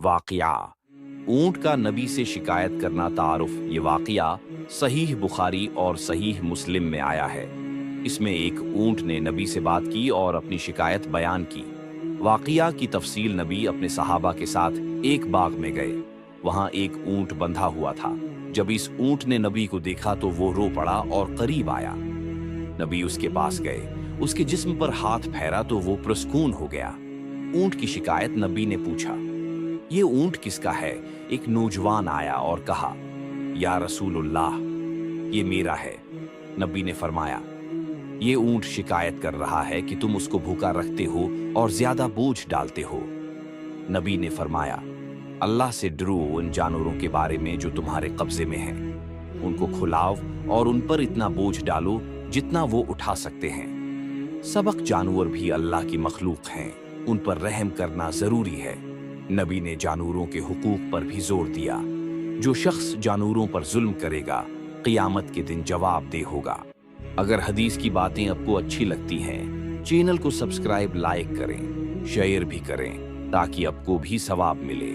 वाक़या। ऊंट का नबी से शिकायत करना तारुफ। ये वाक़या सहीह बुखारी और सहीह मुस्लिम में आया है। इसमें एक ऊंट ने नबी से बात की और अपनी शिकायत बयान की। वाक़या की तफसील। नबी अपने सहाबा के साथ एक बाग में गए। वहां एक ऊंट बंधा हुआ था। जब इस ऊंट ने नबी को देखा तो वो रो पड़ा और करीब आया। नबी उसके पास गए, उसके जिस्म पर हाथ फेरा तो वो पुरस्कून हो गया। ऊंट की शिकायत नबी ने पूछा, ये ऊंट किसका है? एक नौजवान आया और कहा, या रसूलुल्लाह, ये मेरा है। नबी ने फरमाया, ये ऊंट शिकायत कर रहा है कि तुम उसको भूखा रखते हो और ज्यादा बोझ डालते हो। नबी ने फरमाया, अल्लाह से डरो उन जानवरों के बारे में जो तुम्हारे कब्जे में हैं। उनको खुलाओ और उन पर इतना बोझ डालो जितना वो उठा सकते हैं। सबक जानवर भी अल्लाह की मखलूक हैं, उन पर रहम करना जरूरी है। नबी ने जानवरों के हुकूक पर भी जोर दिया। जो शख्स जानवरों पर जुल्म करेगा क़ियामत के दिन जवाबदेह होगा। अगर हदीस की बातें आपको अच्छी लगती हैं, चैनल को सब्सक्राइब, लाइक करें, शेयर भी करें ताकि आपको भी सवाब मिले।